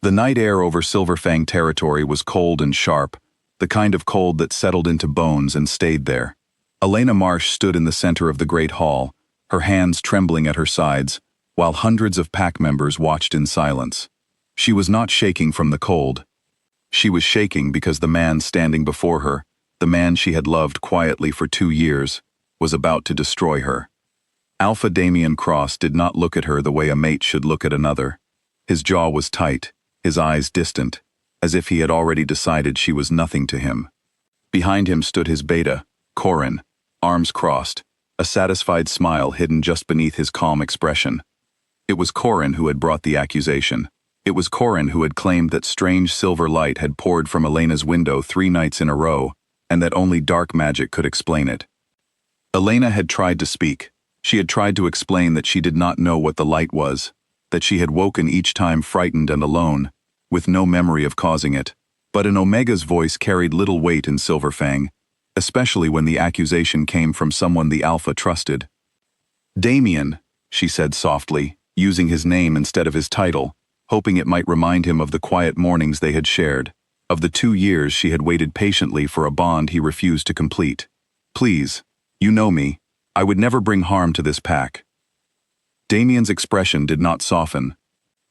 The night air over Silverfang territory was cold and sharp, the kind of cold that settled into bones and stayed there. Elena Marsh stood in the center of the great hall, her hands trembling at her sides, while hundreds of pack members watched in silence. She was not shaking from the cold. She was shaking because the man standing before her, the man she had loved quietly for 2 years, was about to destroy her. Alpha Damien Cross did not look at her the way a mate should look at another. His jaw was tight, his eyes distant, as if he had already decided she was nothing to him. Behind him stood his beta, Corin, arms crossed, a satisfied smile hidden just beneath his calm expression. It was Corin who had brought the accusation. It was Corin who had claimed that strange silver light had poured from Elena's window 3 nights in a row, and that only dark magic could explain it. Elena had tried to speak. She had tried to explain that she did not know what the light was, that she had woken each time frightened and alone, with no memory of causing it. But an Omega's voice carried little weight in Silverfang, especially when the accusation came from someone the Alpha trusted. "Damien," she said softly, using his name instead of his title, hoping it might remind him of the quiet mornings they had shared, of the 2 years she had waited patiently for a bond he refused to complete. "Please, you know me. I would never bring harm to this pack." Damien's expression did not soften.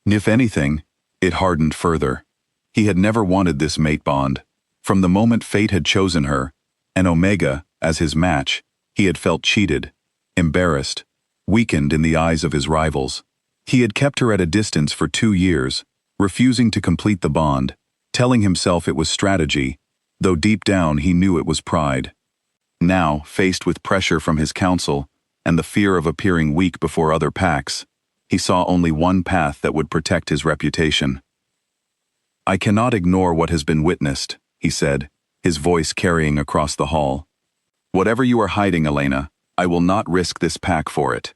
If anything, it hardened further. He had never wanted this mate bond. From the moment fate had chosen her, and Omega, as his match, he had felt cheated, embarrassed, weakened in the eyes of his rivals. He had kept her at a distance for 2 years, refusing to complete the bond, telling himself it was strategy, though deep down he knew it was pride. Now, faced with pressure from his council, and the fear of appearing weak before other packs, he saw only one path that would protect his reputation. "I cannot ignore what has been witnessed," he said, his voice carrying across the hall. "Whatever you are hiding, Elena, I will not risk this pack for it."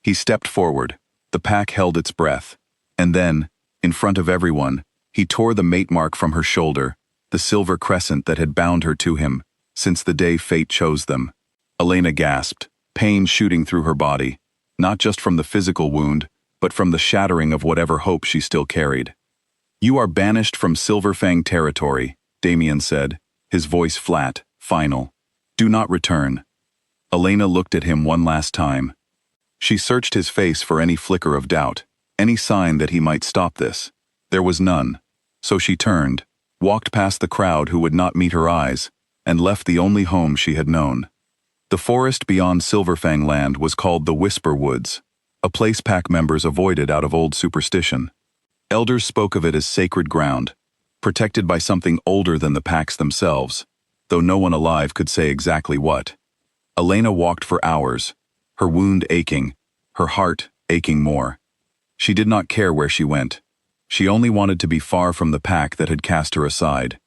He stepped forward. The pack held its breath, and then, in front of everyone, he tore the mate mark from her shoulder, the silver crescent that had bound her to him, since the day fate chose them. Elena gasped, pain shooting through her body, not just from the physical wound, but from the shattering of whatever hope she still carried. "You are banished from Silverfang territory," Damien said, his voice flat, final. "Do not return." Elena looked at him one last time. She searched his face for any flicker of doubt, any sign that he might stop this. There was none. So she turned, walked past the crowd who would not meet her eyes, and left the only home she had known. The forest beyond Silverfang land was called the Whisper Woods, a place pack members avoided out of old superstition. Elders spoke of it as sacred ground, protected by something older than the packs themselves, though no one alive could say exactly what. Elena walked for hours, her wound aching, her heart aching more. She did not care where she went. She only wanted to be far from the pack that had cast her aside.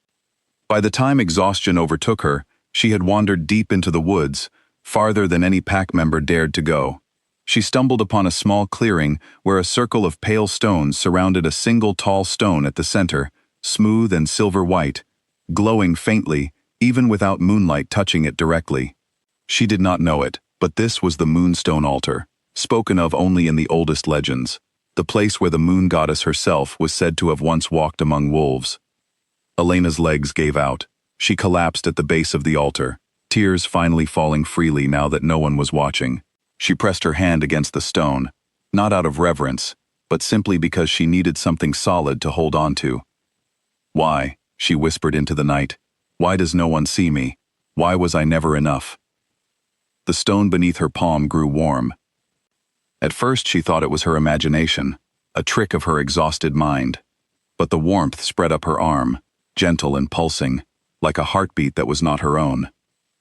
By the time exhaustion overtook her, she had wandered deep into the woods, farther than any pack member dared to go. She stumbled upon a small clearing where a circle of pale stones surrounded a single tall stone at the center, smooth and silver white, glowing faintly, even without moonlight touching it directly. She did not know it, but this was the Moonstone Altar, spoken of only in the oldest legends, the place where the moon goddess herself was said to have once walked among wolves. Elena's legs gave out. She collapsed at the base of the altar, tears finally falling freely now that no one was watching. She pressed her hand against the stone, not out of reverence, but simply because she needed something solid to hold on to. "Why?" she whispered into the night. "Why does no one see me? Why was I never enough?" The stone beneath her palm grew warm. At first she thought it was her imagination, a trick of her exhausted mind. But the warmth spread up her arm, gentle and pulsing, like a heartbeat that was not her own.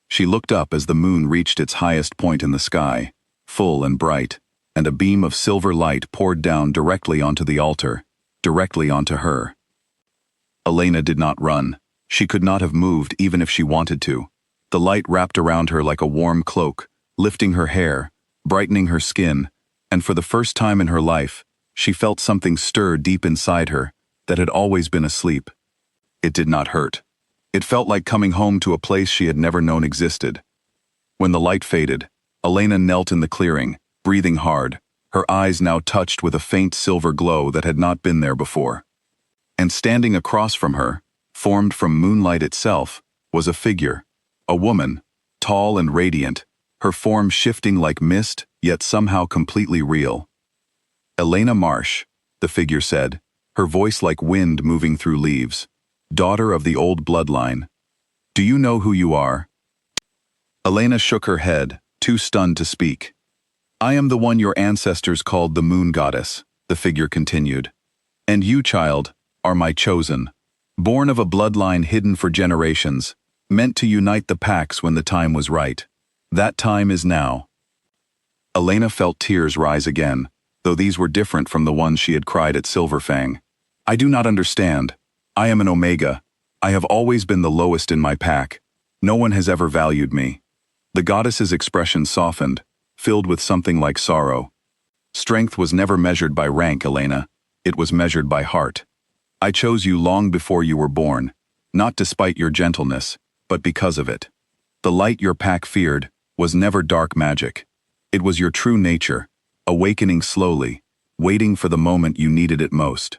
She looked up as the moon reached its highest point in the sky, full and bright, and a beam of silver light poured down directly onto the altar, directly onto her. Elena did not run. She could not have moved even if she wanted to. The light wrapped around her like a warm cloak, lifting her hair, brightening her skin, and for the first time in her life, she felt something stir deep inside her that had always been asleep. It did not hurt. It felt like coming home to a place she had never known existed. When the light faded, Elena knelt in the clearing, breathing hard, her eyes now touched with a faint silver glow that had not been there before. And standing across from her, formed from moonlight itself, was a figure, a woman, tall and radiant, her form shifting like mist, yet somehow completely real. Elena Marsh, the figure said, her voice like wind moving through leaves. Daughter of the old bloodline. Do you know who you are? Elena shook her head, too stunned to speak. I am the one your ancestors called the moon goddess, the figure continued. And you, child, are my chosen. Born of a bloodline hidden for generations, meant to unite the packs when the time was right. That time is now. Elena felt tears rise again, though these were different from the ones she had cried at Silverfang. I do not understand. I am an Omega. I have always been the lowest in my pack. No one has ever valued me. The goddess's expression softened, filled with something like sorrow. Strength was never measured by rank, Elena. It was measured by heart. I chose you long before you were born, not despite your gentleness, but because of it. The light your pack feared was never dark magic. It was your true nature, awakening slowly, waiting for the moment you needed it most.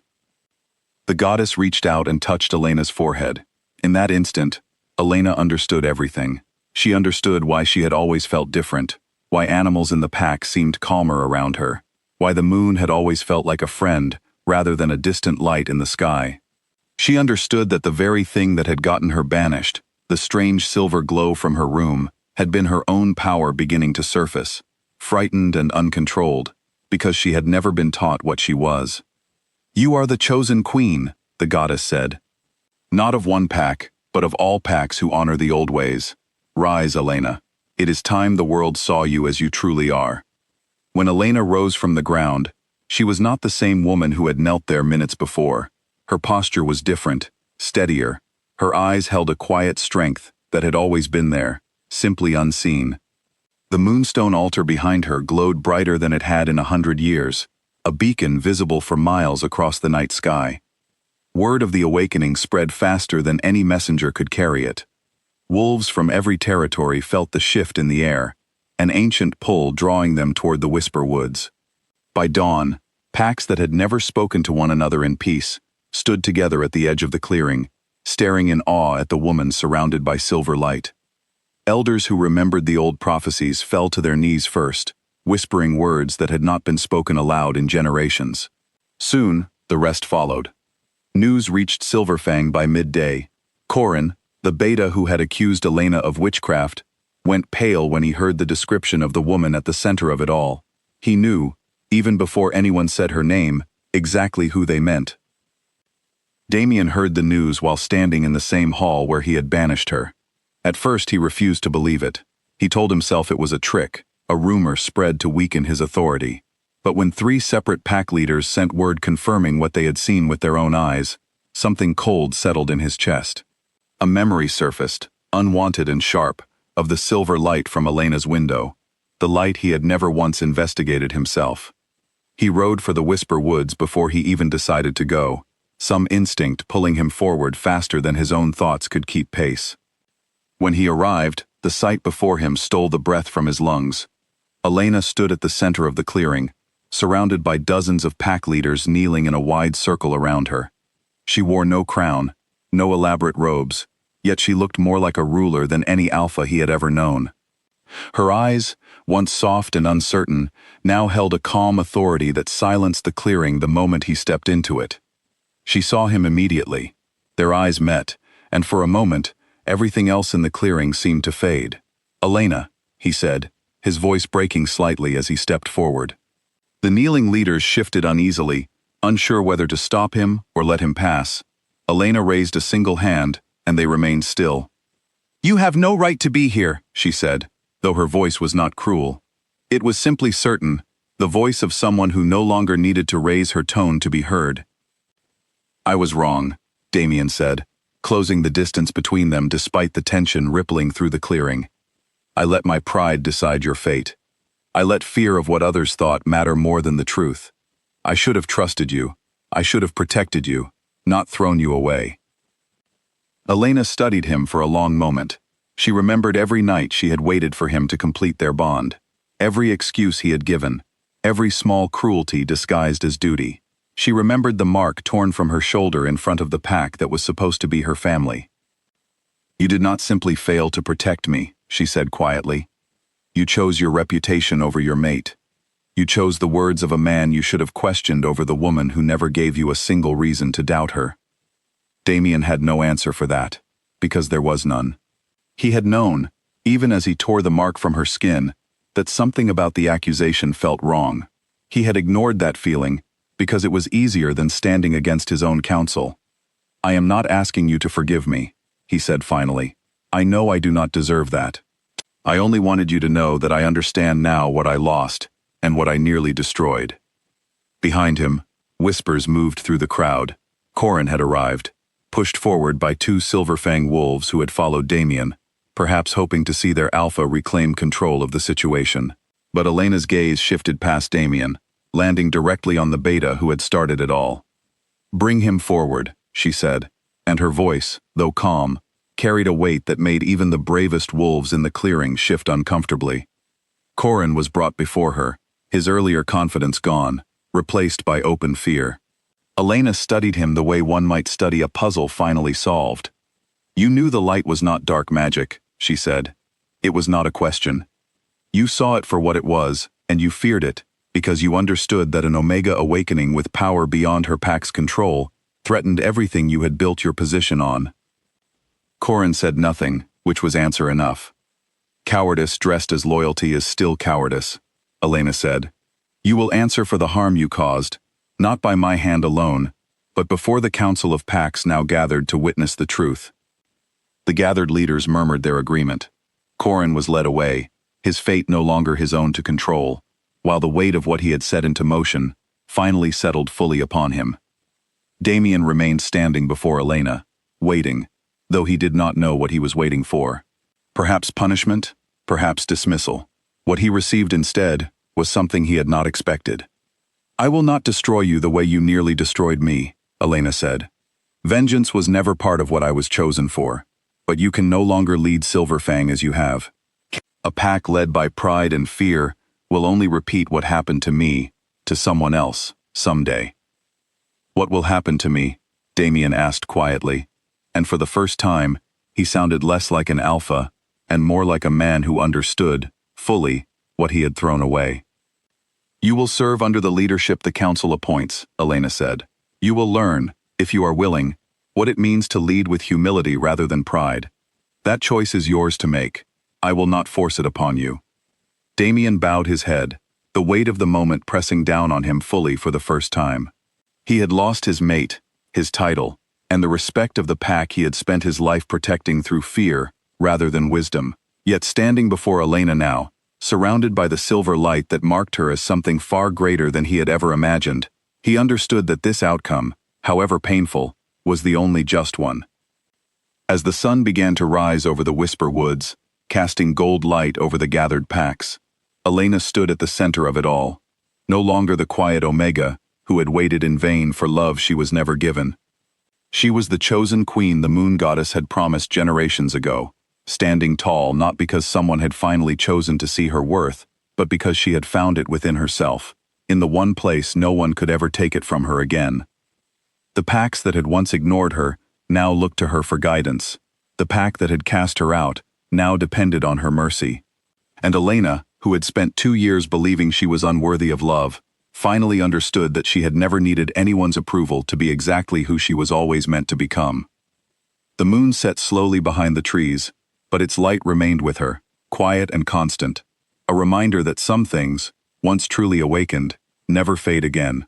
The goddess reached out and touched Elena's forehead. In that instant, Elena understood everything. She understood why she had always felt different, why animals in the pack seemed calmer around her, why the moon had always felt like a friend rather than a distant light in the sky. She understood that the very thing that had gotten her banished, the strange silver glow from her room, had been her own power beginning to surface, frightened and uncontrolled, because she had never been taught what she was. You are the chosen queen, the goddess said. Not of one pack, but of all packs who honor the old ways. Rise, Elena. It is time the world saw you as you truly are. When Elena rose from the ground, she was not the same woman who had knelt there minutes before. Her posture was different, steadier. Her eyes held a quiet strength that had always been there, simply unseen. The moonstone altar behind her glowed brighter than it had in 100 years, a beacon visible for miles across the night sky. Word of the awakening spread faster than any messenger could carry it. Wolves from every territory felt the shift in the air, an ancient pull drawing them toward the Whisper Woods. By dawn, packs that had never spoken to one another in peace stood together at the edge of the clearing, staring in awe at the woman surrounded by silver light. Elders who remembered the old prophecies fell to their knees first, whispering words that had not been spoken aloud in generations. Soon, the rest followed. News reached Silverfang by midday. Corin, the beta who had accused Elena of witchcraft, went pale when he heard the description of the woman at the center of it all. He knew, even before anyone said her name, exactly who they meant. Damien heard the news while standing in the same hall where he had banished her. At first he refused to believe it. He told himself it was a trick, a rumor spread to weaken his authority. But when 3 separate pack leaders sent word confirming what they had seen with their own eyes, something cold settled in his chest. A memory surfaced, unwanted and sharp, of the silver light from Elena's window, the light he had never once investigated himself. He rode for the Whisper Woods before he even decided to go, some instinct pulling him forward faster than his own thoughts could keep pace. When he arrived, the sight before him stole the breath from his lungs. Elena stood at the center of the clearing, surrounded by dozens of pack leaders kneeling in a wide circle around her. She wore no crown, no elaborate robes, yet she looked more like a ruler than any alpha he had ever known. Her eyes, once soft and uncertain, now held a calm authority that silenced the clearing the moment he stepped into it. She saw him immediately. Their eyes met, and for a moment, everything else in the clearing seemed to fade. Elena, he said, his voice breaking slightly as he stepped forward. The kneeling leaders shifted uneasily, unsure whether to stop him or let him pass. Elena raised a single hand, and they remained still. You have no right to be here, she said, though her voice was not cruel. It was simply certain, the voice of someone who no longer needed to raise her tone to be heard. I was wrong, Damien said, closing the distance between them despite the tension rippling through the clearing. I let my pride decide your fate. I let fear of what others thought matter more than the truth. I should have trusted you. I should have protected you, not thrown you away. Elena studied him for a long moment. She remembered every night she had waited for him to complete their bond, every excuse he had given, every small cruelty disguised as duty. She remembered the mark torn from her shoulder in front of the pack that was supposed to be her family. "You did not simply fail to protect me," she said quietly. "You chose your reputation over your mate. You chose the words of a man you should have questioned over the woman who never gave you a single reason to doubt her." Damien had no answer for that, because there was none. He had known, even as he tore the mark from her skin, that something about the accusation felt wrong. He had ignored that feeling, because it was easier than standing against his own counsel. "I am not asking you to forgive me," he said finally. "I know I do not deserve that. I only wanted you to know that I understand now what I lost, and what I nearly destroyed." Behind him, whispers moved through the crowd. Corin had arrived, pushed forward by two Silverfang wolves who had followed Damien, perhaps hoping to see their alpha reclaim control of the situation. But Elena's gaze shifted past Damien, landing directly on the beta who had started it all. "Bring him forward," she said, and her voice, though calm, carried a weight that made even the bravest wolves in the clearing shift uncomfortably. Corin was brought before her, his earlier confidence gone, replaced by open fear. Elena studied him the way one might study a puzzle finally solved. "You knew the light was not dark magic," she said. "It was not a question. You saw it for what it was, and you feared it, because you understood that an Omega awakening with power beyond her pack's control threatened everything you had built your position on." Corin said nothing, which was answer enough. "Cowardice dressed as loyalty is still cowardice," Elena said. "You will answer for the harm you caused, not by my hand alone, but before the Council of Packs now gathered to witness the truth." The gathered leaders murmured their agreement. Corin was led away, his fate no longer his own to control, while the weight of what he had set into motion finally settled fully upon him. Damien remained standing before Elena, waiting, though he did not know what he was waiting for. Perhaps punishment, perhaps dismissal. What he received instead was something he had not expected. "I will not destroy you the way you nearly destroyed me," Elena said. "Vengeance was never part of what I was chosen for, but you can no longer lead Silverfang as you have. A pack led by pride and fear will only repeat what happened to me, to someone else, someday." "What will happen to me?" Damien asked quietly, and for the first time, he sounded less like an alpha and more like a man who understood, fully, what he had thrown away. "You will serve under the leadership the council appoints," Elena said. "You will learn, if you are willing, what it means to lead with humility rather than pride. That choice is yours to make. I will not force it upon you." Damien bowed his head, the weight of the moment pressing down on him fully for the first time. He had lost his mate, his title, and the respect of the pack he had spent his life protecting through fear rather than wisdom. Yet standing before Elena now, surrounded by the silver light that marked her as something far greater than he had ever imagined, he understood that this outcome, however painful, was the only just one. As the sun began to rise over the Whisper Woods, casting gold light over the gathered packs, Elena stood at the center of it all, no longer the quiet Omega, who had waited in vain for love she was never given. She was the chosen queen the moon goddess had promised generations ago, standing tall not because someone had finally chosen to see her worth, but because she had found it within herself, in the one place no one could ever take it from her again. The packs that had once ignored her now looked to her for guidance. The pack that had cast her out now depended on her mercy. And Elena, who had spent 2 years believing she was unworthy of love, finally understood that she had never needed anyone's approval to be exactly who she was always meant to become. The moon set slowly behind the trees, but its light remained with her, quiet and constant, a reminder that some things, once truly awakened, never fade again.